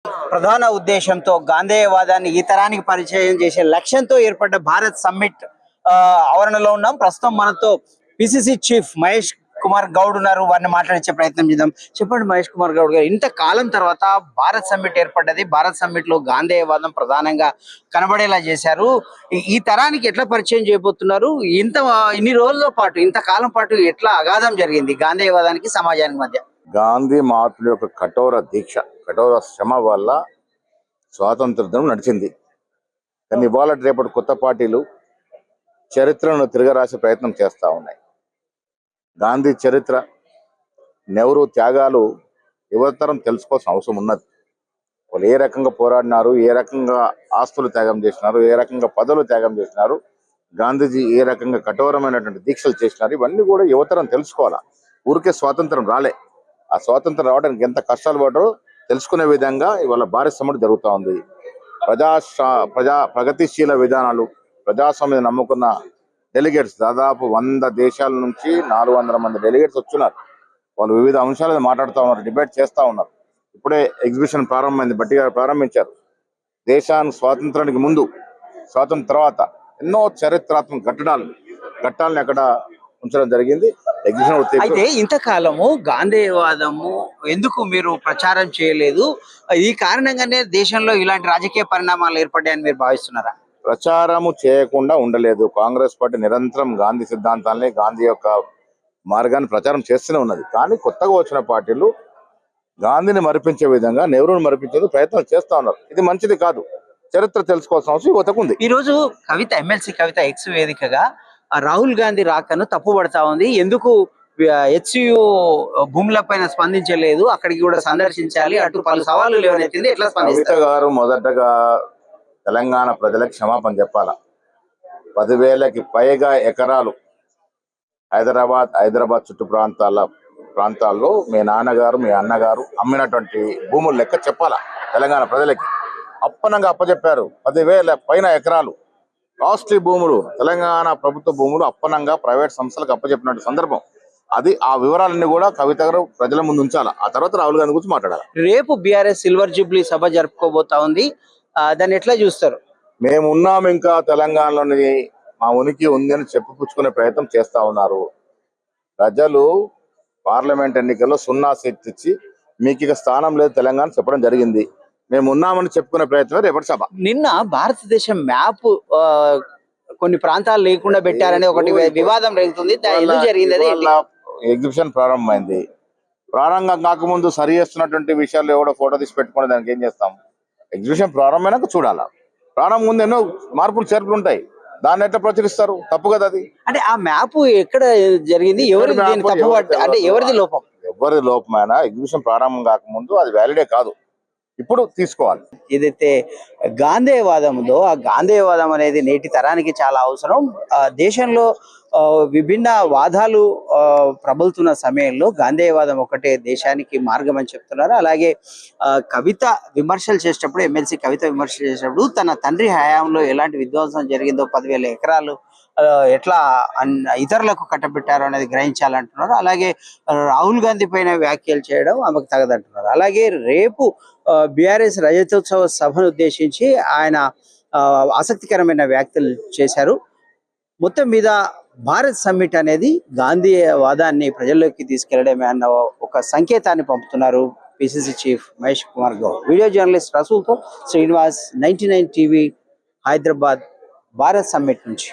ప్రధాన ఉద్దేశంతో గాంధేయవాదాన్ని ఈ తరానికి పరిచయం చేసే లక్ష్యంతో ఏర్పడ్డ భారత్ సమ్మిట్ ఆవరణలో ఉన్నాం. ప్రస్తుతం మనతో పిసిసి చీఫ్ మహేష్ కుమార్ గౌడ్ ఉన్నారు. వారిని మాట్లాడించే ప్రయత్నం చేద్దాం. చెప్పండి మహేష్ కుమార్ గౌడ్ గారు, ఇంత కాలం తర్వాత భారత్ సమ్మిట్ ఏర్పడ్డది. భారత్ సమ్మిట్ లో గాంధేయవాదం ప్రధానంగా కనబడేలా చేశారు. ఈ తరానికి ఎట్లా పరిచయం చేయబోతున్నారు? ఇన్ని రోజుల పాటు, ఇంత కాలం పాటు ఎట్లా అగాధం జరిగింది గాంధేయవాదానికి సమాజానికి మధ్య? గాంధీ మహాత్ముడి యొక్క కఠోర దీక్ష, కఠోర శ్రమ వల్ల స్వాతంత్రం నడిచింది. కానీ ఇవాళ రేపటి కొత్త పార్టీలు చరిత్రను తిరగరాసే ప్రయత్నం చేస్తూ ఉన్నాయి. గాంధీ చరిత్ర, నెహ్రూ త్యాగాలు యువతరం తెలుసుకోవాల్సిన అవసరం ఉన్నది. వాళ్ళు ఏ రకంగా పోరాడినారు, ఏ రకంగా ఆస్తులు త్యాగం చేసినారు, ఏ రకంగా పదవులు త్యాగం చేసినారు, గాంధీజీ ఏ రకంగా కఠోరమైనటువంటి దీక్షలు చేసినారు, ఇవన్నీ కూడా యువతరం తెలుసుకోవాలా. ఊరికే స్వాతంత్రం రాలే, ఆ స్వాతంత్రం రావడానికి ఎంత కష్టాలు పడ్డారో తెలుసుకునే విధంగా ఇవాళ భారత సమ్మిట్ జరుగుతూ ఉంది. ప్రగతిశీల విధానాలు, ప్రజాస్వామ్యం నమ్ముకున్న డెలిగేట్స్ దాదాపు 100 దేశాల నుంచి 400 మంది డెలిగేట్స్ వచ్చున్నారు. వాళ్ళు వివిధ అంశాలను మాట్లాడుతూ ఉన్నారు, డిబేట్ చేస్తూ ఉన్నారు. ఇప్పుడే ఎగ్జిబిషన్ ప్రారంభమైంది, బట్టి గారు ప్రారంభించారు. దేశానికి స్వాతంత్రానికి ముందు, స్వాతంత్రం తర్వాత ఎన్నో చరిత్రాత్మక ఘట్టాలను అక్కడ ఉంచడం జరిగింది. అయితే ఇంతకాలము గాంధేయవాదము ఎందుకు మీరు ప్రచారం చేయలేదు? ఈ కారణంగానే దేశంలో ఇలాంటి రాజకీయ పరిణామాలు ఏర్పడ్డాయని మీరు భావిస్తున్నారా? ప్రచారము చేయకుండా ఉండలేదు. కాంగ్రెస్ పార్టీ నిరంతరం గాంధీ సిద్ధాంతాన్ని, గాంధీ యొక్క మార్గాన్ని ప్రచారం చేస్తూనే ఉన్నది. కానీ కొత్తగా వచ్చిన పార్టీలు గాంధీని మరిపించే విధంగా, నెహ్రూని మరిపించే ప్రయత్నాలు చేస్తా ఉన్నారు. ఇది మంచిది కాదు. చరిత్ర తెలుసుకోవాల్సిన అవసరం యువతకు ఉంది. ఈ రోజు ఎమ్మెల్సీ కవిత ఎక్స్ వేదికగా రాహుల్ గాంధీ రాకను తప్పుపడతా ఉంది. ఎందుకు హెచ్సియు భూములపైన స్పందించలేదు, అక్కడికి కూడా సందర్శించాలి, అటు పలు సవాళ్లు లేవనెత్తింది. ఎట్లా కవిత గారు మొదటగా తెలంగాణ ప్రజలకు క్షమాపణ చెప్పాలా. 10,000కి పైగా ఎకరాలు హైదరాబాద్ చుట్టూ ప్రాంతాల్లో మీ నాన్నగారు, మీ అన్నగారు అమ్మినటువంటి భూములు లెక్క చెప్పాలా తెలంగాణ ప్రజలకి. అప్పనంగా అప్పచెప్పారు 10,000 పైన ఎకరాలు కాస్ట్లీ భూములు, తెలంగాణ ప్రభుత్వ భూములు అప్పనంగా ప్రైవేట్ సంస్థలకు అప్పచెప్పినట్టు సందర్భం అది. ఆ వివరాలన్నీ కూడా కవిత గారు ప్రజల ముందు ఉంచాలా. ఆ తర్వాత రాహుల్ గాంధీ గురించి మాట్లాడాలి. రేపు బీఆర్ఎస్ సిల్వర్ జూబ్లీ సభ జరుపుకోబోతా ఉంది, దాన్ని ఎట్లా చూస్తారు? మేము ఉన్నాం, ఇంకా తెలంగాణలోని మా ఉనికి ఉంది అని చెప్పుపుచ్చుకునే ప్రయత్నం చేస్తా ఉన్నారు. ప్రజలు పార్లమెంట్ ఎన్నికల్లో 0 సీట్లు ఇచ్చి మీకు ఇక స్థానం లేదు తెలంగాణ చెప్పడం జరిగింది. మేము ఉన్నామని చెప్పుకునే ప్రయత్నం రేపటి సభ. నిన్న భారతదేశం మ్యాప్ కొన్ని ప్రాంతాలు లేకుండా పెట్టారని ఒకటి వివాదం రేగుతుంది. జరిగింది ఎగ్జిబిషన్ ప్రారంభమైంది. ప్రారంభం కాకముందు సరి చేస్తున్నటువంటి విషయాలు ఎవడో ఫోటో తీసి పెట్టుకునే దానికి ఏం చేస్తాం? ఎగ్జిబిషన్ ప్రారంభమైనాక చూడాలా. ప్రారంభం ముందు ఎన్నో మార్పులు చేర్పులు ఉంటాయి, దాన్ని ఎట్లా ప్రచురిస్తారు? తప్పు కదా అది. అంటే ఆ మ్యాప్ ఎక్కడ జరిగింది, ఎవరిది లోపం? ఎవరిది లోపమైనా ఎగ్జిబిషన్ ప్రారంభం కాకముందు అది వ్యాలిడే కాదు, ఇప్పుడు తీసుకోవాలి. ఏదైతే గాంధేయవాదం ఉందో, ఆ గాంధేయవాదం అనేది నేటి తరానికి చాలా అవసరం. దేశంలో విభిన్న వాదాలు ప్రబలుతున్న సమయంలో గాంధేయవాదం ఒకటే దేశానికి మార్గం అని చెప్తున్నారు. అలాగే కవిత విమర్శలు చేసేటప్పుడు, ఎమ్మెల్సీ కవిత విమర్శలు చేసేటప్పుడు తన తండ్రి హయాంలో ఎలాంటి విధ్వంసం జరిగిందో, 10,000 ఎకరాలు ఎట్లా ఇతరులకు కట్టబెట్టారు అనేది గ్రహించాలంటున్నారు. అలాగే రాహుల్ గాంధీ పైన వ్యాఖ్యలు చేయడం ఆమెకు తగదంటున్నారు. అలాగే రేపు బీఆర్ఎస్ రజతోత్సవ సభను ఉద్దేశించి ఆయన ఆసక్తికరమైన వ్యాఖ్యలు చేశారు. మొత్తం మీద భారత్ సమ్మిట్ అనేది గాంధీవాదాన్ని ప్రజల్లోకి తీసుకెళ్లడమే అన్న ఒక సంకేతాన్ని పంపుతున్నారు PCC chief Mahesh Kumar Goud. Video journalist రసూల్తో శ్రీనివాస్, 99 టీవీ, హైదరాబాద్ భారత్ సమ్మిట్ నుంచి.